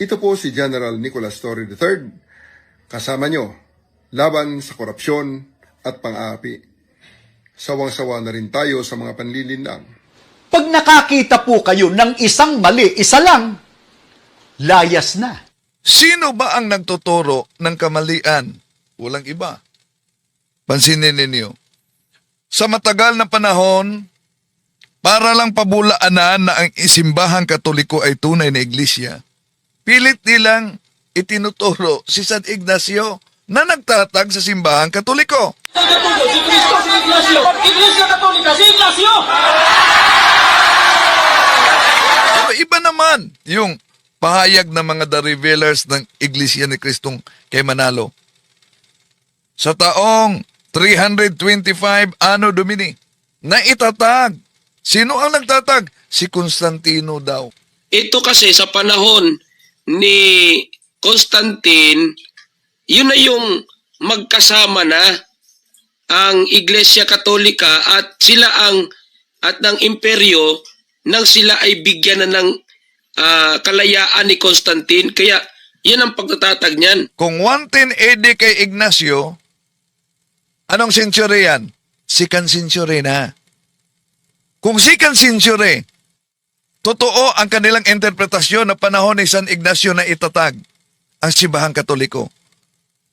Ito po si General Nicolas Torre III, kasama nyo, laban sa korupsyon at pang-aapi. Sawang-sawa na rin tayo sa mga panlilinlang. Pag nakakita po kayo ng isang mali, isa lang, layas na. Sino ba ang nagtuturo ng kamalian? Walang iba. Pansinin ninyo. Sa matagal na panahon, para lang pabulaanan na ang isimbahang Katoliko ay tunay na iglesia, pilit nilang itinuturo si San Ignacio na nagtatag sa simbahang Katoliko. Si Cristo, si Ignacio. Iglesia Católica, si Ignacio. Pero iba naman yung pahayag ng mga The Revealers ng Iglesia ni Kristong kay Manalo. Sa taong 325 Anno Domini, na itatag. Sino ang nagtatag? Si Constantino daw. Ito kasi sa panahon ni Constantine, yun na yung magkasama na ang Iglesia Katolika at sila at ng imperyo nang sila ay bigyan na ng kalayaan ni Constantine. Kaya yan ang pagtatatag niyan. Kung 110 AD kay Ignacio, anong century yan? Second century na. Kung second century, totoo ang kanilang interpretasyon na panahon ni San Ignacio na itatag ang simbahang Katoliko.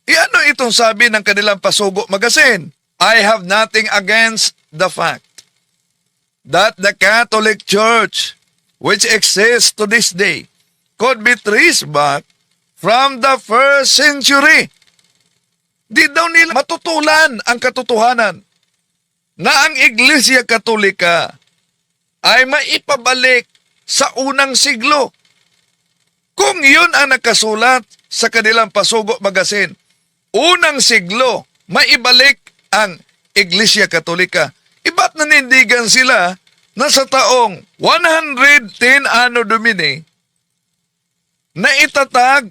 Ano itong sabi ng kanilang Pasugo Magazine? I have nothing against the fact that the Catholic Church, which exists to this day, could be traced back from the first century. Di daw nila matutulan ang katotohanan na ang Iglesia Katolika ay maipabalik sa unang siglo. Kung yun ang nakasulat sa kanilang Pasugo Magazine, unang siglo, maibalik ang Iglesia Katolika. Iba't nanindigan sila na sa taong 110 Anno Domini na itatag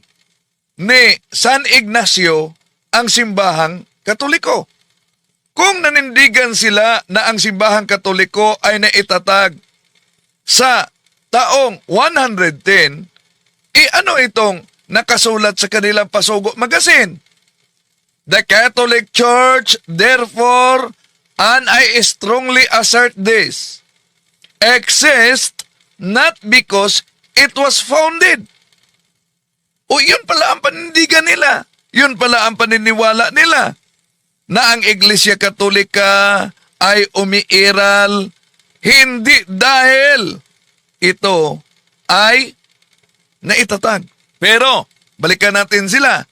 ni San Ignacio ang simbahang Katoliko. Kung nanindigan sila na ang simbahang Katoliko ay naitatag sa taong 110, ano itong nakasulat sa kanilang Pasugo Magazine? The Catholic Church, therefore, and I strongly assert this, exists not because it was founded. O yun pala ang panindigan nila. Yun pala ang paniniwala nila na ang Iglesia Katolika ay umiiral hindi dahil ito ay naitatag. Pero, balikan natin sila.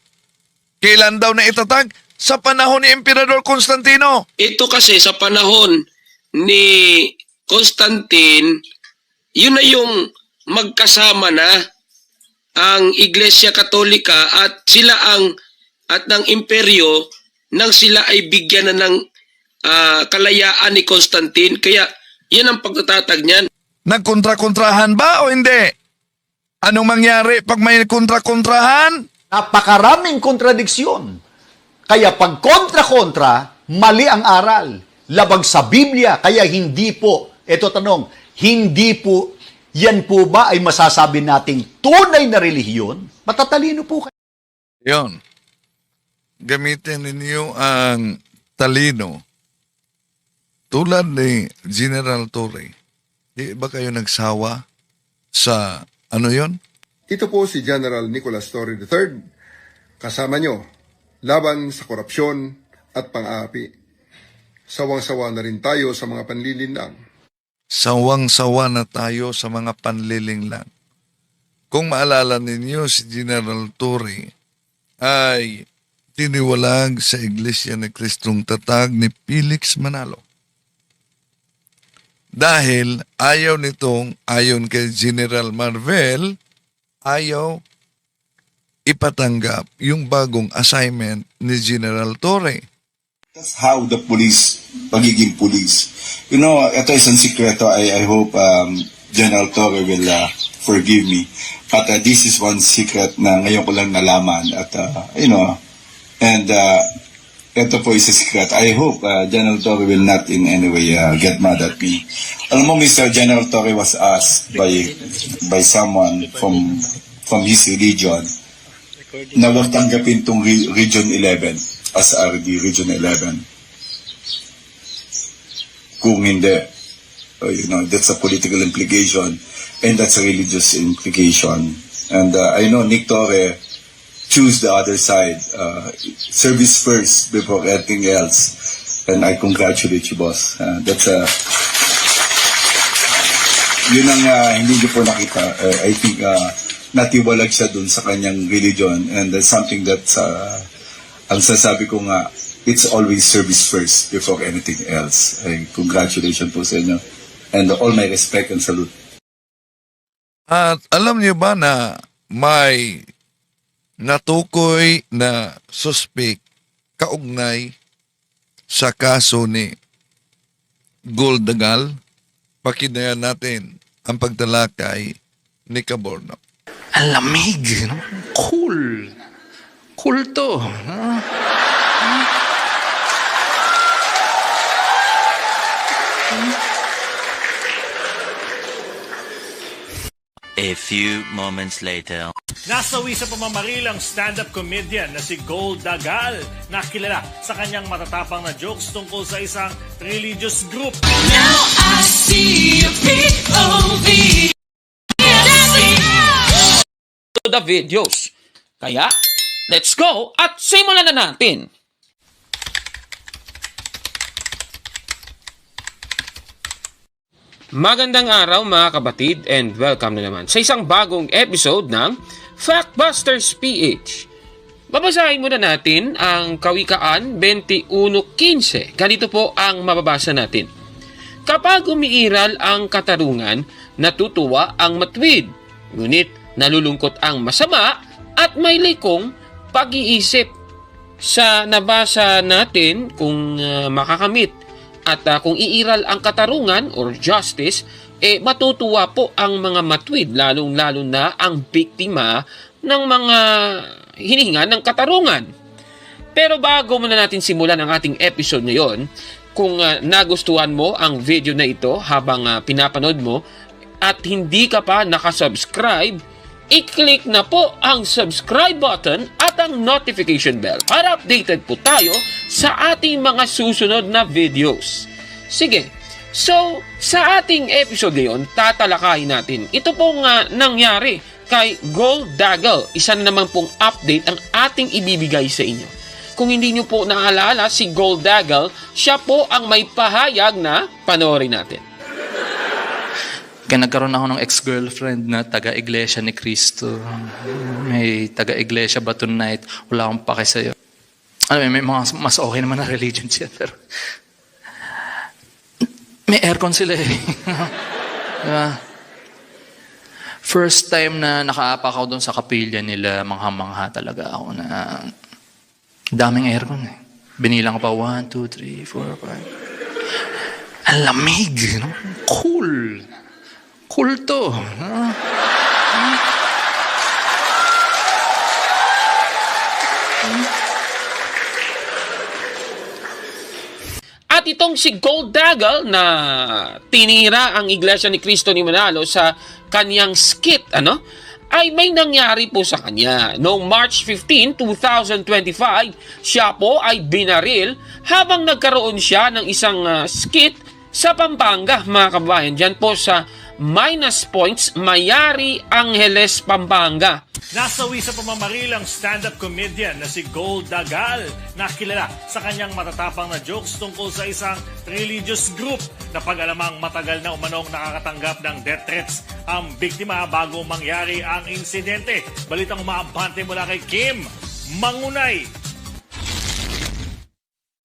Kailan daw naitatag? Sa panahon ni Emperador Constantino. Ito kasi sa panahon ni Constantine, yun na yung magkasama na ang Iglesia Katolika at sila at ng imperyo nang sila ay bigyan na ng kalayaan ni Constantine. Kaya yan ang pagtatatag niyan. Nagkontra-kontrahan ba o hindi? Anong mangyari pag may kontra-kontrahan? Napakaraming kontradiksyon. Kaya pag kontra-kontra, mali ang aral. Labag sa Biblia, kaya hindi po, eto tanong, hindi po, yan po ba ay masasabi nating tunay na relihiyon? Matatalino po kayo. Yon. Gamitin ninyo ang talino. Tulad ni General Torre. Di ba kayo nagsawa sa ano yon? Ito po si General Nicolas Torre III, kasama nyo, laban sa korupsyon at pang-aapi. Sawang-sawa na rin tayo sa mga panlilinlang. Sawang-sawa na tayo sa mga panlilinglang. Kung maalala ninyo, si General Torre ay tiniwalag sa Iglesia ni Kristong Tatag ni Felix Manalo. Dahil ayaw nitong, ayon kay General Marvel, ayaw ipatanggap yung bagong assignment ni General Torre. That's how the police, pagiging police. You know, ito isang sikreto. I hope General Torre will forgive me. But this is one secret na ngayon ko lang nalaman. At, and ito po is a secret. I hope General Torre will not in any way get mad at me. Alam mo, Mr. General Torre was asked by someone from from his religion na wag tanggapin tong Region 11 as RD, Region 11. Kung hindi, that's a political implication and that's a religious implication. And I know Nick Torre choose the other side, service first before anything else. And I congratulate you, boss. That's yun ang hindi niyo po nakita. I think natiwalag siya dun sa kanyang religion, and that's something that ang sasabi ko nga, it's always service first before anything else. Congratulations po sa inyo, and all my respect and salute. At alam niyo ba na may natukoy na suspect kaugnay sa kaso ni Gold Dagal? Pakinayan natin ang pagtalakay ni Caborno. Ang lamig, no? Cool. Cool to. A few moments later. Nasawi sa pamamaril ang stand-up comedian na si Gold Dagal, na kilala sa kanyang matatapang na jokes tungkol sa isang religious group. Now I see a POV. To the videos. Kaya, let's go at simulan na natin. Magandang araw mga kabatid and welcome na naman sa isang bagong episode ng Factbusters PH. Babasahin muna natin ang Kawikaan 21:15. Ganito po ang mababasa natin. Kapag umiiral ang katarungan, natutuwa ang matwid, ngunit nalulungkot ang masama at may likong pag-iisip. Sa nabasa natin kung makakamit at kung iiral ang katarungan or justice, matutuwa po ang mga matwid, lalong-lalo na ang biktima ng mga hinihingan ng katarungan. Pero bago muna natin simulan ang ating episode ngayon, kung nagustuhan mo ang video na ito habang pinapanood mo at hindi ka pa nakasubscribe, i-click na po ang subscribe button at ang notification bell para updated po tayo sa ating mga susunod na videos. Sige, so sa ating episode ngayon, tatalakayin natin. Ito pong nangyari kay Gold Dagal. Isa na naman pong update ang ating ibibigay sa inyo. Kung hindi nyo po naalala si Gold Dagal, siya po ang may pahayag na panoorin natin. Kaya nagkaroon ako ng ex-girlfriend na taga-iglesia ni Cristo. May taga-iglesia ba tonight? Wala akong pake sa'yo. May mga mas okay naman na religion siya, pero may aircon sila eh. Diba? First time na nakaapak ako doon sa kapilya nila, mangha-mangha talaga ako na daming aircon eh. Binilang ko pa 1, 2, 3, 4, 5. Ang lamig, no? Cool. Cool to. At itong si Gold Dagal na tinira ang Iglesia ni Cristo ni Manalo sa kanyang skit, ay may nangyari po sa kanya. Noong March 15, 2025, siya po ay binaril habang nagkaroon siya ng isang skit sa Pampanga, mga kabayan. Diyan po sa Minus Points, Mayari, Angeles, Pampanga. Nasawi sa pamamaril ang stand-up comedian na si Gold Dagal, na kilala sa kanyang matatapang na jokes tungkol sa isang religious group na pag-alamang matagal na umanong nakakatanggap ng death threats ang biktima bago mangyari ang insidente. Balitang umaabante mula kay Kim Mangunay.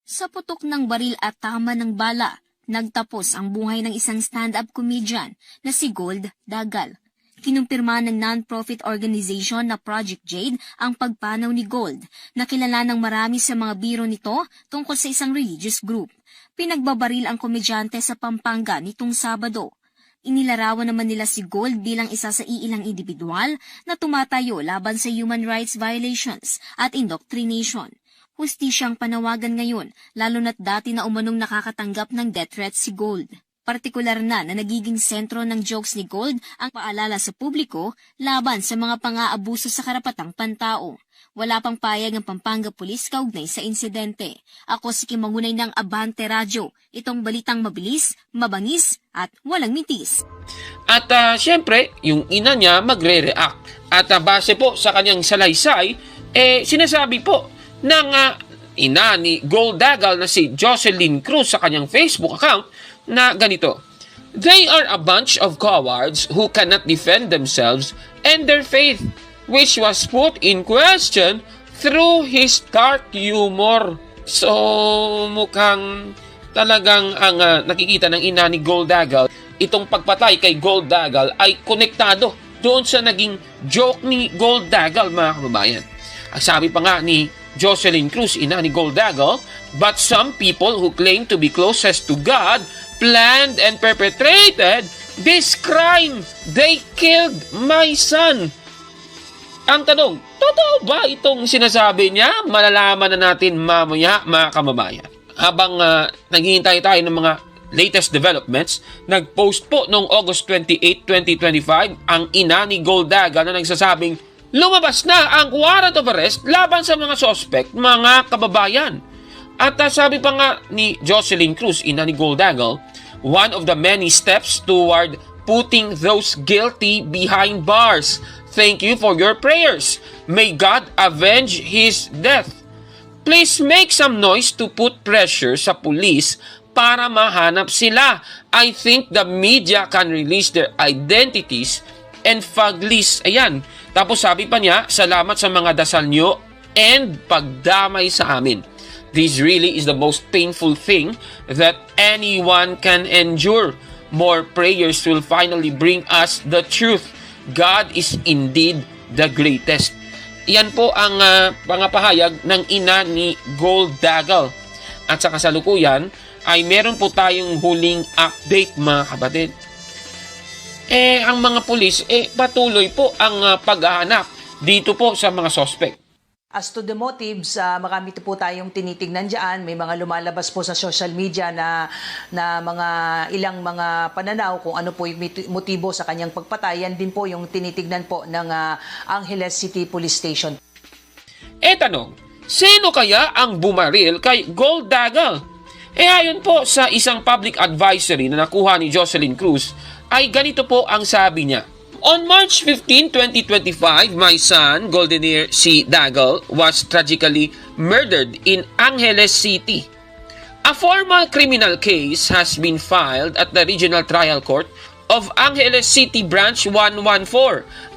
Sa putok ng baril at tama ng bala, nagtapos ang buhay ng isang stand-up comedian na si Gold Dagal. Kinumpirma ng non-profit organization na Project Jade ang pagpanaw ni Gold, na kilala ng marami sa mga biro nito tungkol sa isang religious group. Pinagbabaril ang komedyante sa Pampanga nitong Sabado. Inilarawan naman nila si Gold bilang isa sa iilang individual na tumatayo laban sa human rights violations at indoctrination. Hustisyang panawagan ngayon, lalo na't dati na umanong nakakatanggap ng death threats si Gold. Partikular na nagiging sentro ng jokes ni Gold ang paalala sa publiko laban sa mga pang-aabuso sa karapatang pantao. Wala pang payag ang Pampanga Police kaugnay sa insidente. Ako si Kim Mangunay ng Abante Radyo. Itong balitang mabilis, mabangis at walang mitis. At syempre, yung ina niya magre-react. At base po sa kanyang salaysay, sinasabi po ng ina ni Gold Dagal na si Jocelyn Cruz sa kanyang Facebook account na ganito: "They are a bunch of cowards who cannot defend themselves and their faith, which was put in question through his dark humor." So, mukhang talagang ang nakikita ng ina ni Gold Dagal, itong pagpatay kay Gold Dagal ay konektado doon sa naging joke ni Gold Dagal, mga kababayan. Ang sabi pa nga ni Jocelyn Cruz, ina ni Gold Dagal, "But some people who claim to be closest to God planned and perpetrated this crime. They killed my son." Ang tanong, totoo ba itong sinasabi niya? Malalaman na natin mamaya, mga kababayan. Habang naghihintay tayo ng mga latest developments, nag-post po noong August 28, 2025 ang ina ni Gold Dagal na nagsasabing lumabas na ang warrant of arrest laban sa mga suspect, mga kababayan. At sabi pa nga ni Jocelyn Cruz, ina ni Gold Dagal, "One of the many steps toward putting those guilty behind bars. Thank you for your prayers. May God avenge his death. Please make some noise to put pressure sa police para mahanap sila. I think the media can release their identities and fag list." Ayan. Tapos sabi pa niya, "Salamat sa mga dasal nyo and pagdamay sa amin. This really is the most painful thing that anyone can endure. More prayers will finally bring us the truth. God is indeed the greatest." Yan po ang pangapahayag ng ina ni Gold Dagal. At sa kasalukuyan ay meron po tayong huling update, mga kapatid. Ang mga pulis, patuloy po ang paghahanap dito po sa mga suspect. As to the motives, marami po tayong tinitignan dyan. May mga lumalabas po sa social media na mga ilang mga pananaw kung ano po yung motibo sa kanyang pagpatay. Yan din po yung tinitignan po ng Angeles City Police Station. Tanong, sino kaya ang bumaril kay Gold Dagal? Ayon po sa isang public advisory na nakuha ni Jocelyn Cruz, ay ganito po ang sabi niya. On March 15, 2025, my son, Goldener C. Dagal, was tragically murdered in Angeles City. A formal criminal case has been filed at the Regional Trial Court of Angeles City Branch 114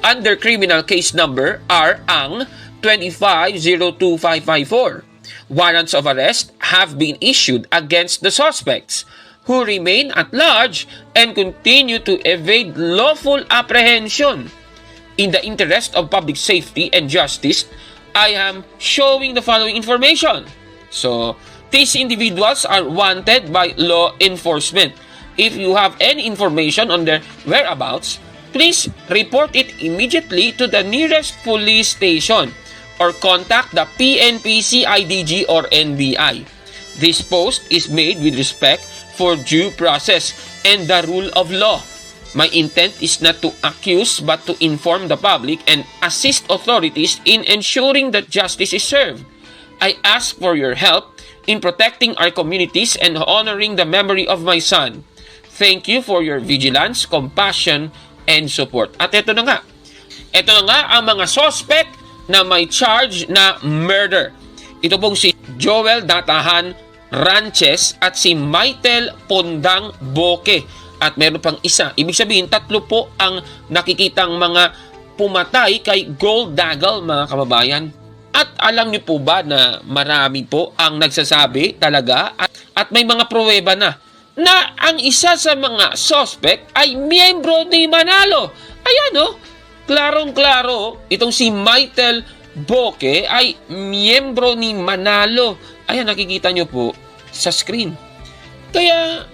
under criminal case number R-ANG 2502554. Warrants of arrest have been issued against the suspects, who remain at large and continue to evade lawful apprehension. In the interest of public safety and justice, I am showing the following information. So, these individuals are wanted by law enforcement. If you have any information on their whereabouts, please report it immediately to the nearest police station or contact the PNP, CIDG, or NBI. This post is made with respect for due process and the rule of law. My intent is not to accuse but to inform the public and assist authorities in ensuring that justice is served. I ask for your help in protecting our communities and honoring the memory of my son. Thank you for your vigilance, compassion, and support. At ito na nga ang mga suspect na may charge na murder. Ito pong si Joel Datahan Ranches at si Maitel Pondang Boke. At meron pang isa. Ibig sabihin, 3 po ang nakikitang mga pumatay kay Gold Dagal, mga kababayan. At alam niyo po ba na marami po ang nagsasabi talaga at may mga pruweba na ang isa sa mga suspect ay miyembro ni Manalo. Ayan klarong-klaro, itong si Maitel Boke ay miyembro ni Manalo. Ayan, nakikita niyo po sa screen. Kaya,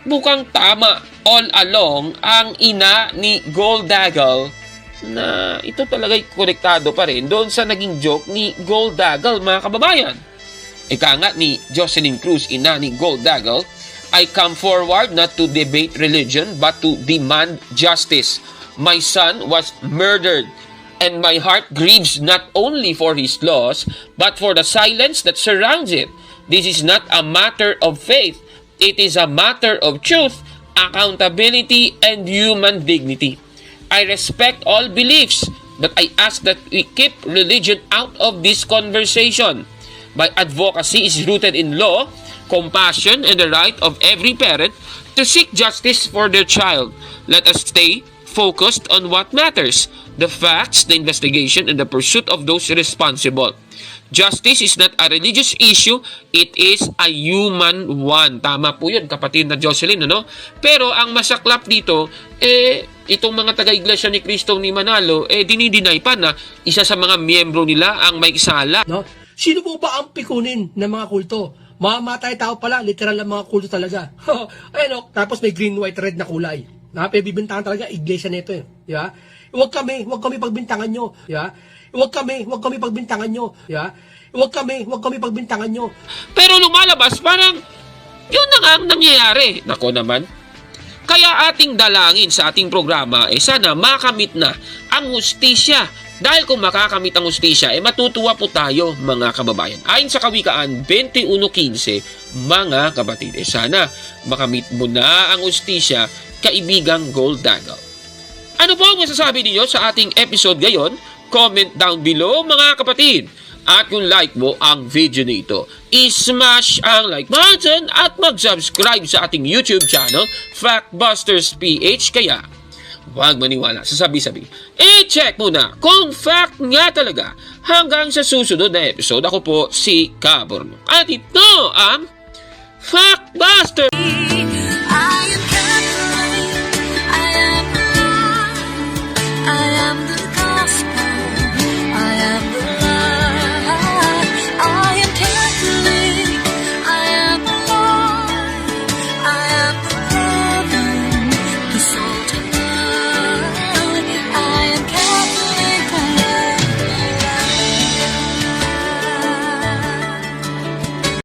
mukhang tama all along ang ina ni Gold Dagal na ito talaga'y konektado pa rin doon sa naging joke ni Gold Dagal, mga kababayan. Ika nga ni Jocelyn Cruz, ina ni Gold Dagal, I come forward not to debate religion but to demand justice. My son was murdered, and my heart grieves not only for his loss but for the silence that surrounds it. This is not a matter of faith. It is a matter of truth, accountability, and human dignity. I respect all beliefs, but I ask that we keep religion out of this conversation. My advocacy is rooted in law, compassion, and the right of every parent to seek justice for their child. Let us stay focused on what matters: the facts, the investigation, and the pursuit of those responsible. Justice is not a religious issue, it is a human one. Tama po yun, kapatid na Jocelyn, ano? Pero ang masaklap dito, itong mga taga-iglesia ni Cristo ni Manalo, dinideny pa na isa sa mga miyembro nila ang may sala. No? Sino po ba ang pikunin ng mga kulto? Mamamatay tao pala, literal ang mga kulto talaga. Ayun, tapos may green, white, red na kulay. Bibintangan talaga iglesia nito eh. Di ba? Huwag kami pagbintangan nyo. Di ba? Huwag kami pagbintangan nyo. Di ba? Huwag kami pagbintangan nyo. Pero lumalabas parang yun na nga ang nangyayari. Nako naman. Kaya ating dalangin sa ating programa sana makamit na ang hustisya. Dahil kung makakamit ang hustisya, matutuwa po tayo mga kababayan. Ayon sa Kawikaan 21:15, mga kapatid, sana makamit mo na ang hustisya, kaibigang Gold Dagal. Ano po ang masasabi niyo sa ating episode ngayon? Comment down below mga kapatid. At kung like mo ang video nito, i-smash ang like button at mag-subscribe sa ating YouTube channel, Factbusters PH. Kaya, huwag maniwala sa sabi-sabi. I-check muna kung fact nga talaga. Hanggang sa susunod na episode, ako po si Caborno. At ito ang Factbusters! I am the gospel.